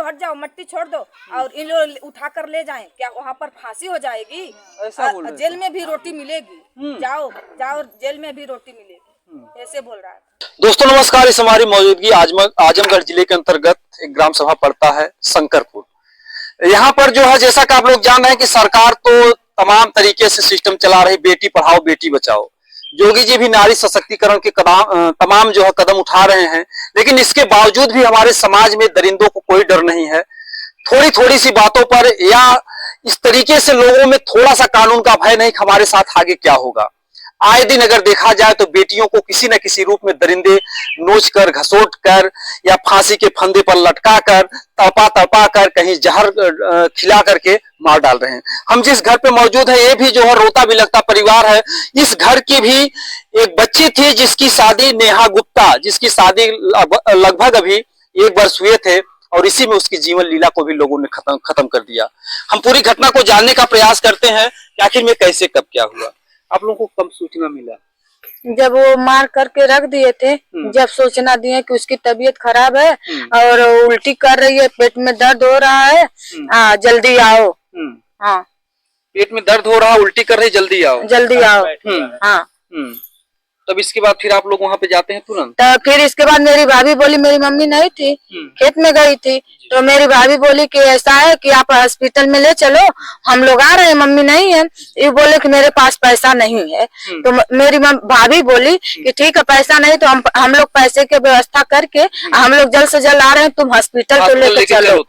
हट जाओ, मट्टी छोड़ दो और इन लोग उठा कर ले जाएं, क्या वहाँ पर फांसी हो जाएगी? जेल में भी रोटी मिलेगी, जाओ जाओ जेल में भी रोटी मिलेगी, ऐसे बोल रहा है। दोस्तों नमस्कार, इस हमारी मौजूदगी आजमगढ़ जिले के अंतर्गत एक ग्राम सभा पड़ता है शंकरपुर। यहाँ पर जो है, जैसा कि आप लोग जान रहे हैं कि सरकार तो तमाम तरीके से सिस्टम चला रही, बेटी पढ़ाओ बेटी बचाओ। योगी जी भी नारी सशक्तिकरण के तमाम जो है कदम उठा रहे हैं, लेकिन इसके बावजूद भी हमारे समाज में दरिंदों को कोई डर नहीं है। थोड़ी थोड़ी सी बातों पर या इस तरीके से लोगों में थोड़ा सा कानून का भय नहीं, हमारे साथ आगे क्या होगा। आए दिन अगर देखा जाए तो बेटियों को किसी न किसी रूप में दरिंदे नोच कर, घसोट कर या फांसी के फंदे पर लटका कर, तड़पा कर, कहीं जहर खिला करके मार डाल रहे हैं। हम जिस घर पे मौजूद है, ये भी जो है रोता भी लगता परिवार है। इस घर की भी एक बच्ची थी जिसकी शादी, नेहा गुप्ता, जिसकी शादी लगभग अभी 1 वर्ष हुए थे और इसी में उसकी जीवन लीला को भी लोगों ने खत्म कर दिया। हम पूरी घटना को जानने का प्रयास करते हैं कि आखिर में कैसे कब क्या हुआ। आप लोगों को कब सूचना मिला? जब वो मार करके रख दिए थे, जब सूचना दिए कि उसकी तबीयत खराब है और उल्टी कर रही है, पेट में दर्द हो रहा है, जल्दी आओ। हाँ, पेट में दर्द हो रहा, उल्टी कर रही, जल्दी आओ, जल्दी आओ। हाँ, तब इसके बाद फिर आप लोग वहाँ पे जाते हैं तुरंत? तो फिर इसके बाद मेरी भाभी बोली, मेरी मम्मी नहीं थी, खेत में गई थी, तो मेरी भाभी बोली कि ऐसा है कि आप हॉस्पिटल में ले चलो, हम लोग आ रहे हैं, मम्मी नहीं है। ये बोले कि मेरे पास पैसा नहीं है। तो मेरी भाभी बोली कि ठीक है, पैसा नहीं तो हम लोग पैसे के व्यवस्था करके हम लोग जल्द से जल्द आ रहे हैं, तुम हॉस्पिटल तो लेके चलो।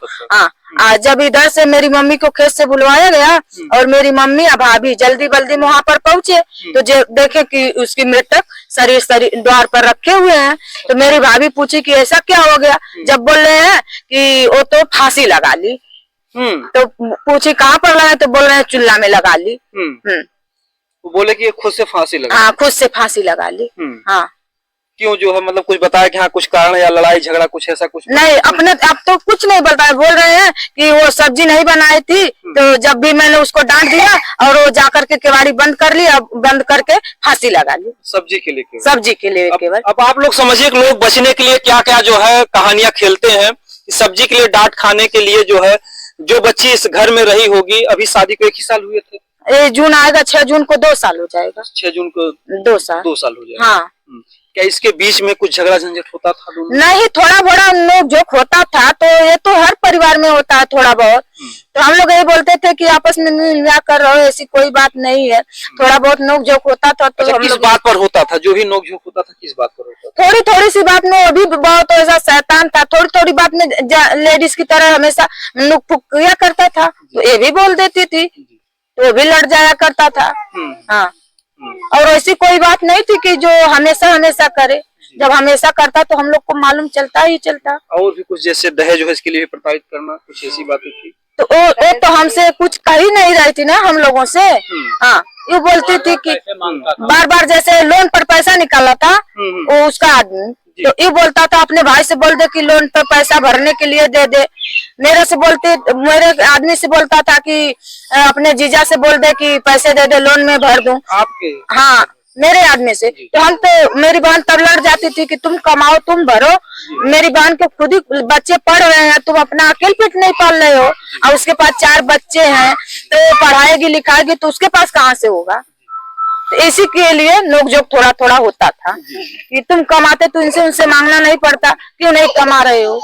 हाँ, जब इधर से मेरी मम्मी को खेत से बुलवाया गया और मेरी मम्मी और भाभी जल्दी बल्दी वहाँ पर पहुंचे, तो देखे कि उसकी मृतक शरीर द्वार पर रखे हुए हैं। तो मेरी भाभी पूछी कि ऐसा क्या हो गया? जब बोल रहे हैं कि वो तो फांसी लगा ली। तो पूछी कहाँ पर लगा? तो बोल रहे हैं चूल्हा में लगा ली। वो बोले कि खुद से फांसी लगा? हाँ, खुद से फांसी लगा ली। हाँ, क्यों जो है, मतलब कुछ बताया कि हाँ कुछ कारण या लड़ाई झगड़ा कुछ ऐसा कुछ नहीं? अपने अब तो कुछ नहीं बताया, बोल रहे हैं कि वो सब्जी नहीं बनाई थी, तो जब भी मैंने उसको डांट दिया और वो जाकर के केवाड़ी बंद कर ली, अब बंद करके फांसी लगा ली। सब्जी के लिए केवल? सब्जी के लिए केवल। अब आप लोग समझिए कि लोग बचने के लिए क्या क्या जो है कहानियां खेलते हैं। सब्जी के लिए डांट खाने के लिए जो है, जो बच्ची इस घर में रही होगी, अभी शादी को 1 ही साल हुए थे, जून आएगा 6 जून को 2 साल हो जाएगा। 6 जून को 2 साल हो जाएगा। हाँ। क्या इसके बीच में कुछ झगड़ा झंझट होता था दोनों? नहीं, थोड़ा बड़ा नोक झोंक होता था, तो ये तो हर परिवार में होता है थोड़ा बहुत। तो हम लोग यही बोलते थे कि आपस में मिल मिला कर रहो, ऐसी कोई बात नहीं है। थोड़ा बहुत नोक झोंक होता था। तो किस बात पर होता था? जो भी नोक झोंक होता था किस बात पर होता था? थोड़ी थोड़ी सी बात में। अभी बहुत ऐसा शैतान था, थोड़ी थोड़ी बात में लेडीज की तरह हमेशा नुक फुक किया करता था, तो ये भी बोल देती थी, तो वो भी लड़ जाया करता था। हाँ, और ऐसी कोई बात नहीं थी कि जो हमेशा हमेशा करे। जब हमेशा करता तो हम लोग को मालूम चलता ही चलता। और भी कुछ जैसे दहेज है इसके लिए प्रताड़ित करना, कुछ ऐसी बातें थी? तो वो तो हमसे कुछ कह ही नहीं रही थी ना हम लोगों से। हाँ, ये बोलती थी कि बार बार जैसे लोन पर पैसा निकाला था वो उसका आदमी, तो ये बोलता था अपने भाई से बोल दे कि लोन पर पैसा भरने के लिए दे दे। मेरे आदमी से बोलता था कि अपने जीजा से बोल दे कि पैसे दे दे, लोन में भर दूं। आपके? हाँ, मेरे आदमी से। तो मेरी बहन तब लड़ जाती थी कि तुम कमाओ तुम भरो, मेरी बहन के खुद ही बच्चे पढ़ रहे हैं, तुम अपना अकेले पेट नहीं पाल रहे हो, और उसके पास 4 बच्चे हैं, तो पढ़ाएगी लिखाएगी तो उसके पास कहाँ से होगा। तो इसी के लिए नोकझोंक थोड़ा थोड़ा होता था कि तुम कमाते तो इनसे उनसे मांगना नहीं पड़ता, क्यों नहीं कमा रहे हो,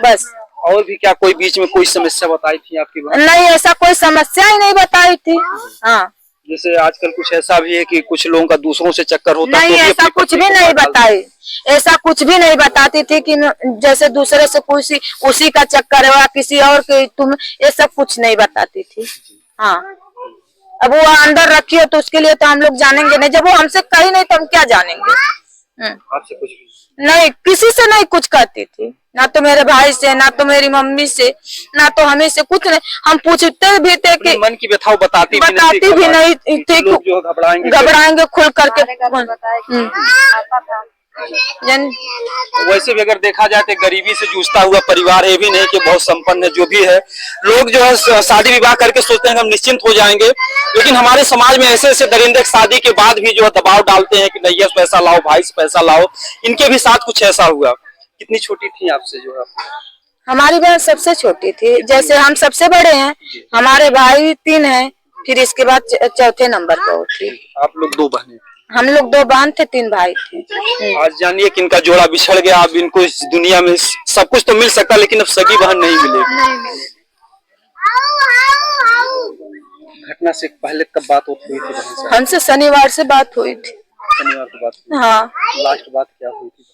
बस। और भी क्या कोई बीच में कोई समस्या बताई थी आपकी बहन? नहीं, ऐसा कोई समस्या ही नहीं बताई थी। हाँ, जैसे आजकल कुछ ऐसा भी है कि कुछ लोगों का दूसरों से चक्कर होता है। नहीं, ऐसा कुछ भी नहीं बताई। ऐसा कुछ भी नहीं बताती थी कि जैसे दूसरे से कुछ उसी का चक्कर है, किसी और के तुम, ये सब कुछ नहीं बताती थी। हाँ, अब वो अंदर रखी हो तो उसके लिए तो हम लोग जानेंगे नहीं, जब वो हमसे कही नहीं तो हम क्या जानेंगे। आपसे कुछ नहीं, किसी से नहीं कुछ कहती थी, ना तो मेरे भाई से, ना तो मेरी मम्मी से, ना तो हमें से, कुछ नहीं। हम पूछते भी थे कि मन की व्यथा बताती भी नहीं थी, घबराएंगे खुल करके। वैसे भी अगर देखा जाए तो गरीबी से जूझता हुआ परिवार है, भी नहीं कि बहुत संपन्न है। जो भी है, लोग जो है शादी विवाह करके सोचते हैं कि हम निश्चिंत हो जाएंगे, लेकिन हमारे समाज में ऐसे ऐसे दरिंदे शादी के बाद भी जो है दबाव डालते हैं कि नैया से पैसा लाओ, भाई से पैसा लाओ। इनके भी साथ कुछ ऐसा हुआ। कितनी छोटी थी आपसे जो है? हमारी बहन सबसे छोटी थी, जैसे हम सबसे बड़े हैं, हमारे भाई 3 हैं, फिर इसके बाद चौथे नंबर पर वो थी। आप लोग 2 बहनें। हम लोग 2 बहन थे, 3 भाई थे। आज जानिए कि इनका जोड़ा बिछड़ गया। अब इनको इस दुनिया में सब कुछ तो मिल सकता, लेकिन अब सगी बहन नहीं मिलेगी। घटना से पहले कब बात हुई थी बहन से? हमसे शनिवार से बात हुई थी। शनिवार को बात हुई? हाँ। लास्ट बात क्या हुई थी?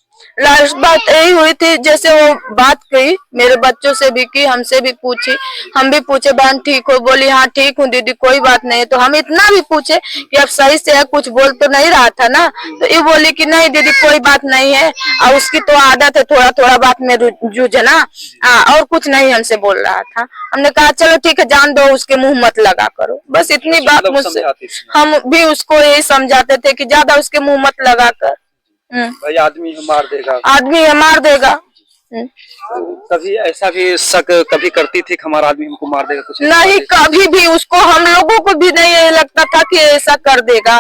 लास्ट बात यही हुई थी, जैसे वो बात कही, मेरे बच्चों से भी की, हमसे भी पूछी, हम भी पूछे बहन ठीक हो, बोली हाँ ठीक हूँ दीदी, कोई बात नहीं। तो हम इतना भी पूछे कि अब सही से है, कुछ बोल तो नहीं रहा था ना, तो ये बोली कि नहीं दीदी कोई बात नहीं है, और उसकी तो आदत है थोड़ा थोड़ा बात में जूझना, और कुछ नहीं हमसे बोल रहा था। हमने कहा चलो ठीक है, जान दो, उसके मुंह मत लगा करो, बस इतनी बात मुझसे। हम भी उसको यही समझाते थे कि ज्यादा उसके मुंह मत लगा कर, भाई आदमी मार देगा, आदमी मार देगा। कभी ऐसा भी शक कभी करती थी कि हमारा आदमी हमको मार देगा? कुछ नहीं, कभी भी उसको, हम लोगों को भी नहीं लगता था कि ऐसा कर देगा,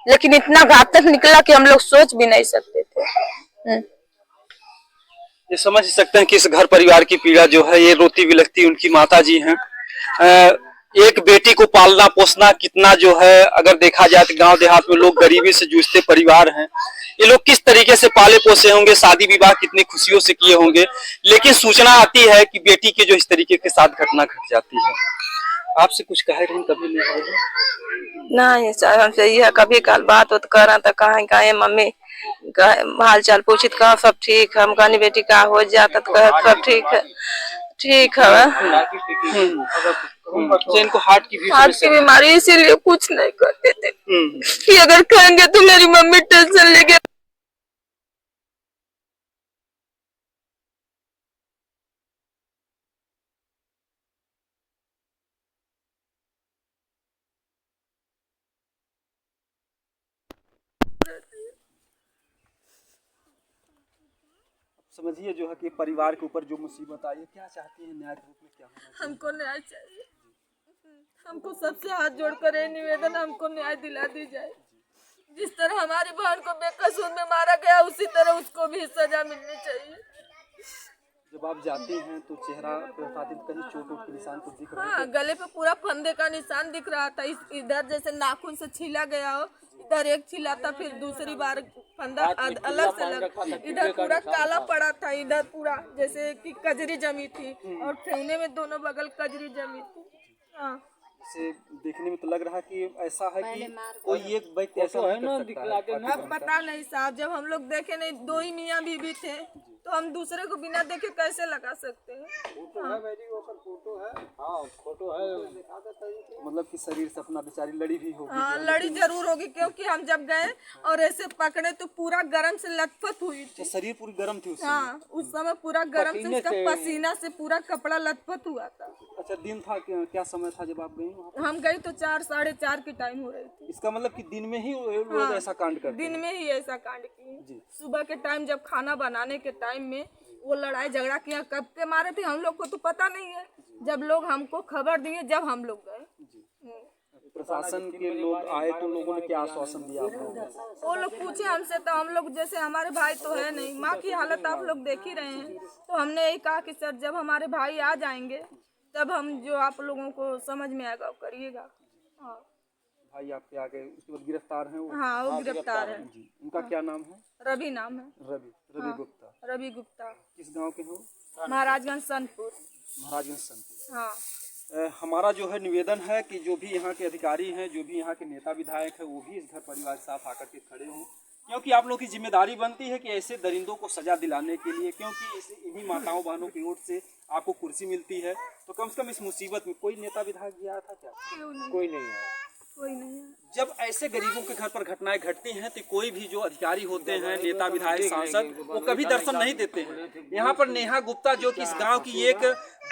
लेकिन इतना घातक निकला कि हम लोग सोच भी नहीं सकते थे। ये समझ सकते हैं कि इस घर परिवार की पीड़ा जो है, ये रोती बिलखती उनकी माता जी हैं। एक बेटी को पालना पोसना कितना जो है, अगर देखा जाए तो गांव देहात में लोग गरीबी से जूझते परिवार हैं, ये लोग किस तरीके से पाले पोसे होंगे, शादी विवाह कितनी खुशियों से किए होंगे, लेकिन सूचना आती है कि बेटी के जो इस तरीके के साथ घटना घट जाती है। आपसे कुछ कहे रही कभी नहीं सर, हमसे यह कभी कल बात होत कर तो कहे मम्मी हाल चाल पूछित कहा सब ठीक, हम कहनी बेटी का हो जाता तो कहे सब ठीक है, ठीक है। इनको हार्ट की बीमारी, इसीलिए कुछ नहीं करते थे कि अगर कहेंगे तो मेरी मम्मी टेंशन लेके। समझिए जो है कि परिवार के ऊपर जो मुसीबत आई है, क्या चाहती है न्याय के रूप में क्या होना चाहिए? हमको न्याय चाहिए, हमको सबसे हाथ जोड़कर ये निवेदन, हमको न्याय दिला दी जाए। जिस तरह हमारी बहन को बेकसूर में मारा गया, उसी तरह उसको भी सजा मिलनी चाहिए। जब आप जाते हैं तो चेहरा कहीं चोट के निशान कुछ दिख रहा है? हाँ, गले पे पूरा फंदे का निशान दिख रहा था, इधर जैसे नाखून से छीला गया हो, इधर एक छिला था, फिर दूसरी बार फंदा अलग से लगा, इधर पूरा काला पड़ा था, इधर पूरा जैसे कि कजरी जमी थी, और ठेवने में दोनों बगल कजरी जमी थी। हाँ, से देखने में तो लग रहा है कि ऐसा है कि कोई एक व्यक्ति ऐसा है ना दिखला के ना। अब पता नहीं साहब, जब हम लोग देखे नहीं, 2 ही मियाँ बीबी थे, तो हम दूसरे को बिना देखे कैसे लगा सकते हैं? फोटो है, हाँ फोटो है, मतलब कि शरीर से अपना बेचारी लड़ी भी होगी। हाँ, लड़ी जरूर होगी, क्योंकि हम जब गए और ऐसे पकड़े तो पूरा गर्म से लथपथ हुई थी, शरीर पूरी गर्म थी उस समय। हाँ, उस समय पूरा गर्म से, उसका पसीना से पूरा कपड़ा लथपथ हुआ था। अच्छा, दिन था क्या समय था जब आप गई? हम गई तो 4 साढ़े 4 की टाइम हो रही थी। इसका मतलब कि दिन में ही लोग ऐसा कांड करते हैं? दिन में ही ऐसा कांड किए। सुबह के टाइम जब खाना बनाने के टाइम में वो लड़ाई झगड़ा किया, कब के मारे थे हम लोग को तो पता नहीं है, जब लोग हमको खबर दिए, जब हम लोग गए। प्रशासन के लोग आए तो लोगों ने क्या आश्वासन दिया? वो लोग पूछे हमसे, तो हम लोग जैसे हमारे भाई तो है नहीं, माँ की हालत आप लोग देख ही रहे हैं, तो हमने यही कहा कि सर जब हमारे भाई आ जाएंगे तब हम जो आप लोगों को समझ में आएगा वो करिएगा। हाँ, भाई आपके आगे उसके बाद गिरफ्तार है वो? हाँ, वो गिरफ्तार है। उनका क्या नाम है? रवि नाम है। रवि गुप्ता। रवि गुप्ता। किस गांव के हो? महाराजगंज सनपुर। महाराजगंज सनपुर। हाँ। हमारा जो है निवेदन है कि जो भी यहाँ के अधिकारी हैं, जो भी यहाँ के नेता विधायक है, वो भी इस घर परिवार के साथ आकर के खड़े हों, क्योंकि आप लोग की जिम्मेदारी बनती है कि ऐसे दरिंदों को सजा दिलाने के लिए, क्योंकि इन्हीं माताओं बहनों की ओर से आपको कुर्सी मिलती है, तो कम से कम इस मुसीबत में कोई नेता विधायक गया था क्या? कोई नहीं आया। कोई नहीं है। जब ऐसे गरीबों के घर पर घटनाएं घटती हैं तो कोई भी जो अधिकारी होते हैं, नेता विधायक सांसद, वो कभी दर्शन नहीं देते हैं। यहाँ पर नेहा गुप्ता जो कि इस गांव की एक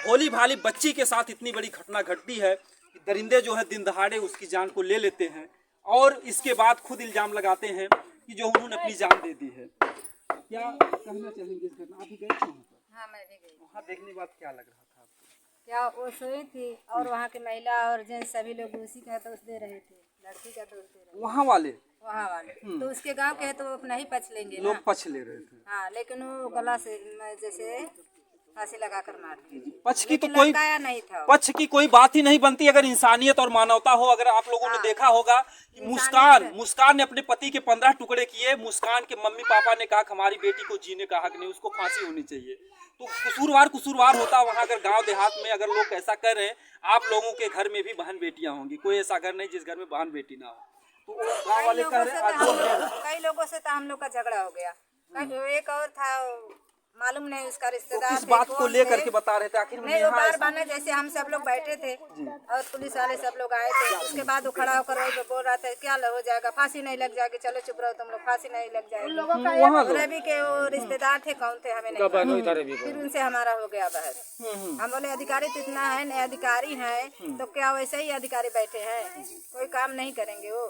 भोली भाली बच्ची के साथ इतनी बड़ी घटना घटती है कि दरिंदे जो है दिन दहाड़े उसकी जान को ले लेते हैं, और इसके बाद खुद इल्जाम लगाते हैं कि जो उन्होंने अपनी जान दे दी है। क्या कहना चाहेंगे इस घटना? आप भी गए थे वहाँ पर? हाँ, मैं भी गई। वहाँ देखने के बाद क्या लग रहा था आपको? क्या वो सोई थी और वहाँ के महिला और जेंट्स सभी लोग उसी का दोष दे रहे थे, लड़की का दोष दे रहे थे। वहाँ वाले तो उसके गांव के है तो वो अपना ही पक्ष लेंगे ना। लोग पक्ष ले रहे थे। हाँ, लेकिन वो गला से जैसे फांसी लगाकर मार दिए। पक्ष की तो लेकिन कोई लड़काया नहीं था वो। पक्ष की कोई बात ही नहीं बनती अगर इंसानियत और मानवता हो। अगर आप लोगों ने देखा होगा कि मुस्कान ने अपने पति के 15 टुकड़े किए। मुस्कान के मम्मी पापा ने कहा कि हमारी बेटी को जीने का हक नहीं, उसको फांसी होनी चाहिए। तो कसूरवार होता वहाँ। अगर गांव देहात में अगर लोग ऐसा कर रहे हैं, आप लोगों के घर में भी बहन बेटियां होंगी, कोई ऐसा घर नहीं जिस घर में बहन बेटी ना हो। तो गाँव वाले कह रहे हैं कई लोगों से तो हम लोग का झगड़ा हो गया। एक और था, मालूम नहीं उसका रिश्तेदार इस बात को लेकर के बता रहे थे आखिर नहीं, वो बार बार जैसे हम सब लोग बैठे थे और पुलिस वाले सब लोग आए थे। उसके बाद वो खड़ा होकर वही बोल रहा था क्या हो जाएगा, फांसी नहीं लग जाएगी, चलो चुप रहो तुम लोग, फांसी नहीं लग जाएगी। रवि के वो रिश्तेदार थे, कौन थे हमें नहीं। फिर उनसे हमारा हो गया बहस। हम बोले अधिकारी तो इतना है, नए अधिकारी हैं तो क्या वैसे ही अधिकारी बैठे हैं, कोई काम नहीं करेंगे, वो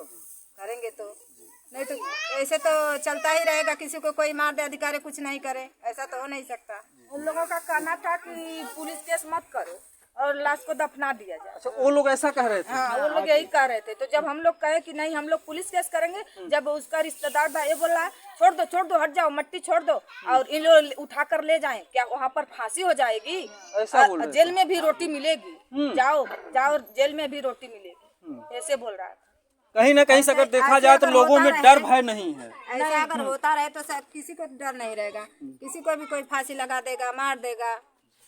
करेंगे तो नहीं तो ऐसे तो चलता ही रहेगा। किसी को कोई मार दे, अधिकारी कुछ नहीं करे, ऐसा तो हो नहीं सकता। उन लोगों का कहना था कि पुलिस केस मत करो और लाश को दफना दिया जाए। अच्छा, वो लोग ऐसा कह रहे थे। हाँ, वो लोग यही कह रहे थे। तो जब हम लोग कहे कि नहीं हम लोग पुलिस केस करेंगे, जब उसका रिश्तेदार भाई बोला है छोड़ दो हट जाओ, मट्टी छोड़ दो और इन लोग उठा कर ले जाएं, क्या वहाँ पर फांसी हो जाएगी? जेल में भी रोटी मिलेगी, जाओ जेल में भी रोटी मिलेगी, ऐसे बोल रहा है। कहीं ना कहीं से अगर देखा जाए तो लोगों में डर भय नहीं है। ऐसा अगर होता रहे तो किसी को डर नहीं रहेगा, किसी को भी कोई फांसी लगा देगा, मार देगा।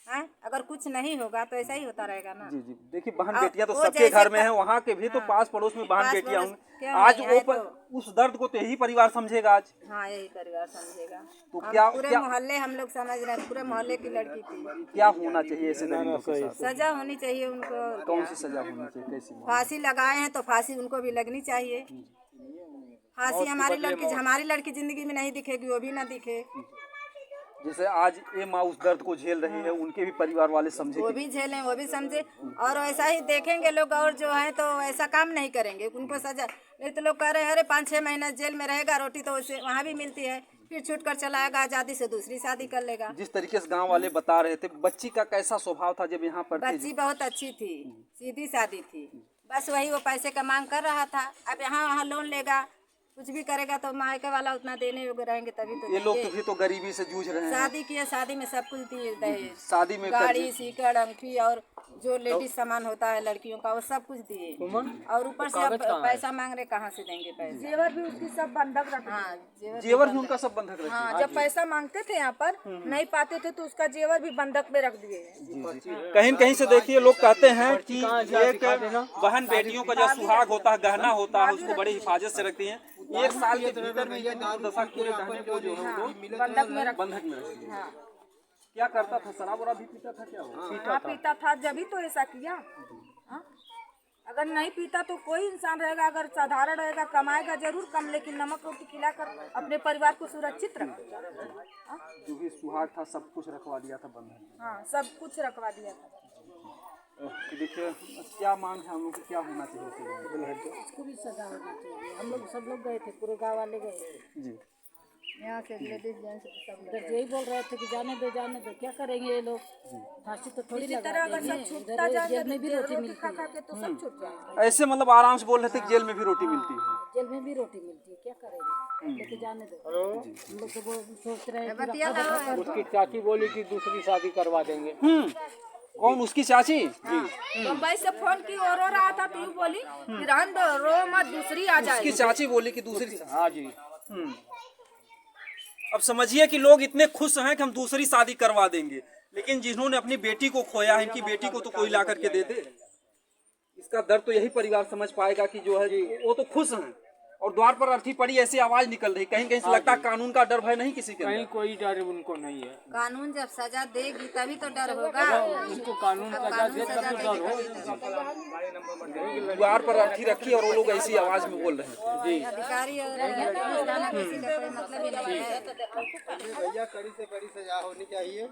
हैं? अगर कुछ नहीं होगा तो ऐसा ही होता रहेगा ना। जी। देखिए बहन बेटियां तो सबके घर में हैं, वहाँ के भी तो पास पड़ोस में बहन बेटियां होंगी। आज वो उस दर्द को तो यही परिवार समझेगा आज। हाँ, यही परिवार समझेगा। तो क्या पूरे मोहल्ले हम लोग समझ रहे हैं, पूरे मोहल्ले की लड़की थी। क्या होना चाहिए ऐसे लोगों के साथ? सजा होनी चाहिए उनको। कौन सी सजा होनी चाहिए, कैसी? फांसी लगाए हैं तो फांसी उनको भी लगनी चाहिए। फांसी हमारी लड़की जिंदगी में नहीं दिखेगी, वो भी ना दिखे। जैसे आज ये माँ उस दर्द को झेल रही है, उनके भी परिवार वाले समझे, वो भी झेलें, वो भी समझे और वैसा ही देखेंगे लोग। और जो है तो ऐसा काम नहीं करेंगे, उनको सजा नहीं तो लोग कह रहे हैं अरे 5-6 महीना जेल में रहेगा, रोटी तो उसे वहाँ भी मिलती है, फिर छूट कर चला आएगा, आजादी से दूसरी शादी कर लेगा। जिस तरीके से गांव वाले बता रहे थे, बच्ची का कैसा स्वभाव था जब यहाँ पर? बच्ची बहुत अच्छी थी, सीधी सादी थी, बस वही वो पैसे का मांग कर रहा था। अब यहाँ लोन लेगा, कुछ भी करेगा तो मायके वाला उतना देने योग्य रहेंगे तभी तो। ये लोग तो भी तो गरीबी से जूझ रहे हैं। शादी किए, शादी में सब कुछ दिए दहेज, शादी में गाड़ी, सीकड़, अंगूठी और जो लेडीज सामान होता है लड़कियों का वो सब कुछ दिए। और ऊपर से अब पैसा मांग रहे, कहाँ से देंगे पैसे? जेवर भी उसकी सब बंधक रखा। हाँ, जेवर भी उनका सब बंधक रखे। हाँ, जब पैसा मांगते थे यहाँ पर नहीं पाते थे तो उसका जेवर भी बंधक में रख दिए। कहीं कहीं से देखिए लोग कहते हैं कि एक बहन बेटियों का जो सुहाग होता है, गहना होता है, उसको बड़ी हिफाजत से रखती हैं। 1 साल के भीतर में ये दशा पूरे गहने को जो है वो बंधक में रखती है। क्या करता था? शराब वराब भी पीता था? क्या हाँ, पीता था, जब ही तो ऐसा किया। हाँ? अगर नहीं पीता तो कोई इंसान रहेगा, अगर साधारण रहेगा कमाएगा जरूर कम, लेकिन नमक रोटी खिलाकर अपने परिवार को सुरक्षित रखेगा। जो भी सुहाग था सब कुछ रखवा दिया था बंधन में। हाँ, सब कुछ रखवा दिया था। देखिए क्या मांग है हम लोग, क्या होना चाहिए? उसको भी सजा होनी चाहिए। हम लोग सब लोग गए थे, पूरे गाँव वाले गए थे जी। यहाँ से लेडीज जेंट्स सब इधर यही बोल रहे थे कि जाने दो क्या करेंगे ये लोग, फांसी तो थोड़ी लगा देंगे। जेल में भी रोटी खा के तो सब छूट जाएगा। ऐसे मतलब आराम से बोल रहे थे कि जेल में भी रोटी मिलती है। जेल में भी रोटी मिलती है, क्या करेंगे, लेके जाने दो। हम लोग तो सोच रहे हैं उसकी चाची बोली कि दूसरी शादी करवा देंगे। कौन उसकी चाची? मुंबई से फोन की और रहा था तो बोली कि रहने दो, रो मत, दूसरी आ जाएगी। उसकी चाची बोली कि दूसरी। हाँ जी। अब समझिए कि लोग इतने खुश हैं कि हम दूसरी शादी करवा देंगे, लेकिन जिन्होंने अपनी बेटी को खोया है, इनकी बेटी को तो कोई ला करके दे दे। इसका दर्द तो यही परिवार समझ पाएगा कि जो है वो तो खुश हैं और द्वार पर अर्थी पड़ी ऐसी आवाज निकल रही। कहीं कहीं से लगता है कानून का डर भय नहीं किसी के, कहीं कोई डर उनको नहीं है। कानून जब सजा देगी तभी तो डर होगा। उनको कानून सजा दे तभी डर हो। द्वार पर अर्थी रखी और वो लोग ऐसी आवाज में बोल रहे हैं। जी। अधिकारी और किसी का कोई मतलब ही नहीं है। भैया कड़ी से कड़ी सजा होनी चाहिए।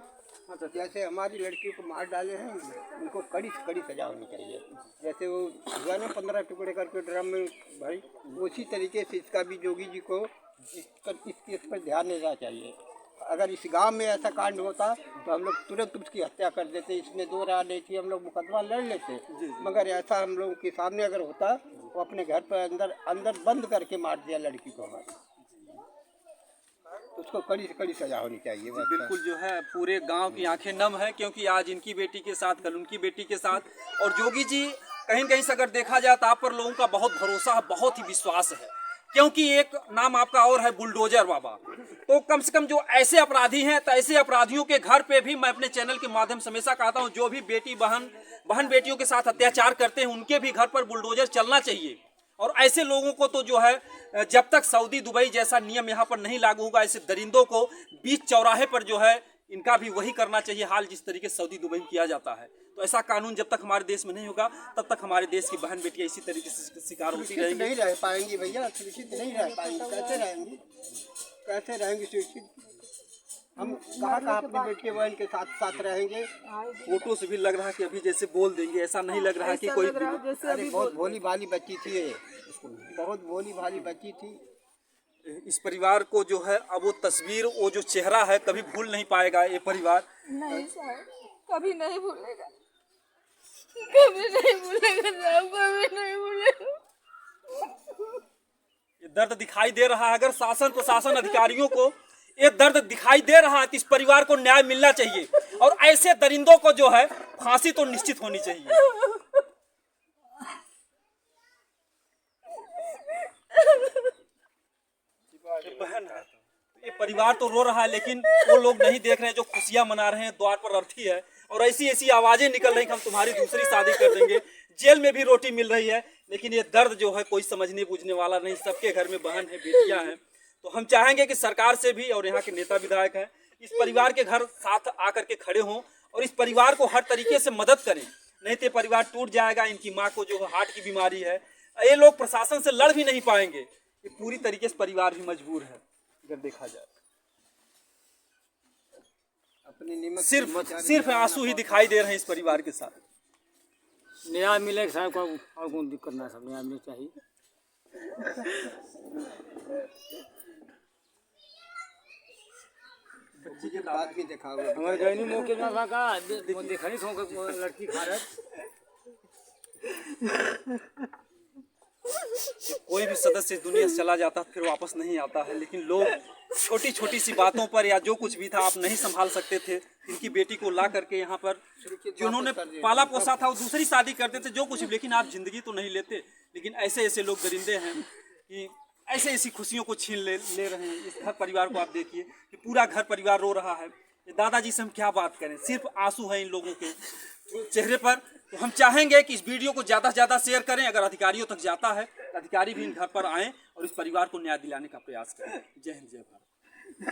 जैसे हमारी लड़की को मार डाले हैं, उनको कड़ी से कड़ी सजा होनी चाहिए। जैसे वो हुआ ना 15 टुकड़े करके ड्रम में भाई, उसी तरीके से इसका भी जोगी जी को इस केस पर ध्यान देना चाहिए। अगर इस गांव में ऐसा कांड होता तो हम लोग तुरंत उसकी हत्या कर देते, इसमें 2 राह नहीं थी, हम लोग मुकदमा लड़ लेते। मगर ऐसा हम लोगों के सामने अगर होता, वो अपने घर पर अंदर बंद करके मार दिया लड़की को हमारी। तो उसको कड़ी से कड़ी सजा होनी चाहिए। बस। बिल्कुल जो है पूरे गांव की आंखें नम है, क्योंकि आज इनकी बेटी के साथ, कल उनकी बेटी के साथ। और जोगी जी कहीं कहीं से अगर देखा जाए तो आप पर लोगों का बहुत भरोसा है, बहुत ही विश्वास है, क्योंकि एक नाम आपका और है बुलडोजर बाबा। तो कम से कम जो ऐसे अपराधी हैं, तो ऐसे अपराधियों के घर पे भी मैं अपने चैनल के माध्यम से हमेशा कहता हूं, जो भी बेटी बहन बेटियों के साथ अत्याचार करते हैं उनके भी घर पर बुलडोजर चलना चाहिए। और ऐसे लोगों को तो जो है जब तक सऊदी दुबई जैसा नियम यहाँ पर नहीं लागू होगा, ऐसे दरिंदों को बीच चौराहे पर जो है इनका भी वही करना चाहिए हाल जिस तरीके से सऊदी दुबई में किया जाता है। तो ऐसा कानून जब तक हमारे देश में नहीं होगा तब तक हमारे देश की बहन बेटियां इसी तरीके से शिकार होती सुरक्षित रहेंगी। नहीं रह पाएंगी भैया, सुरक्षित नहीं रह पाएंगी। कैसे रहेंगी, कैसे रहेंगी सुरक्षित? हम कहाँ अपनी बेटी बहन के साथ रहेंगे? फोटो से भी लग रहा है कि अभी जैसे बोल देंगे, ऐसा नहीं लग रहा है कि कोई अरे बहुत भोली भाली बच्ची थी ये, बहुत भोली भाली बच्ची थी। इस परिवार को जो है अब वो तस्वीर, वो जो चेहरा है कभी भूल नहीं पाएगा ये परिवार। नहीं साहब, कभी नहीं भूलेगा, कभी नहीं भूलेगा साहब, कभी नहीं भूलेगा। ये दर्द दिखाई दे रहा है। अगर शासन प्रशासन अधिकारियों को ये दर्द दिखाई दे रहा है तो इस परिवार को न्याय मिलना चाहिए, और ऐसे दरिंदों को जो है फांसी तो निश्चित होनी चाहिए। बहन है, ये परिवार तो रो रहा है, लेकिन वो लोग नहीं देख रहे हैं जो खुशियां मना रहे हैं। द्वार पर अर्थी है और ऐसी ऐसी आवाजें निकल रही कि हम तुम्हारी दूसरी शादी कर देंगे। जेल में भी रोटी मिल रही है, लेकिन ये दर्द जो है कोई समझने बूझने वाला नहीं। सबके घर में बहन है, बेटियां हैं। तो हम चाहेंगे कि सरकार से भी, और यहाँ के नेता विधायक हैं, इस परिवार के घर साथ आकर के खड़े हों और इस परिवार को हर तरीके से मदद करें, नहीं तो परिवार टूट जाएगा। इनकी माँ को जो हार्ट की बीमारी है, ये लोग प्रशासन से लड़ भी नहीं पाएंगे। ये पूरी तरीके से परिवार भी मजबूर है अगर देखा जाए। अपनी सिर्फ आंसू ही दिखाई दे रहे हैं इस परिवार के साथ। न्याय मिले साहब को, और कौन दिक्कत ना, सब न्याय मिलना चाहिए। बच्ची के बात भी देखा हुआ। हमारे गैनी मौके में का देखा नहीं सो लड़की खा रहा। कोई भी सदस्य इस दुनिया से चला जाता है फिर वापस नहीं आता है, लेकिन लोग छोटी छोटी सी बातों पर या जो कुछ भी था आप नहीं संभाल सकते थे, इनकी बेटी को ला करके यहाँ पर जिन्होंने पाला पोसा था वो दूसरी शादी करते थे जो कुछ भी, लेकिन आप जिंदगी तो नहीं लेते। लेकिन ऐसे ऐसे लोग दरिंदे हैं कि ऐसे ऐसी खुशियों को छीन ले रहे हैं। इस घर परिवार को आप देखिए कि पूरा घर परिवार रो रहा है। दादाजी से हम क्या बात करें, सिर्फ आंसू है इन लोगों के चेहरे पर। तो हम चाहेंगे कि इस वीडियो को ज़्यादा से ज़्यादा शेयर करें। अगर अधिकारियों तक जाता है तो अधिकारी भी इन घर पर आएँ और इस परिवार को न्याय दिलाने का प्रयास करें। जय हिंद, जय भारत।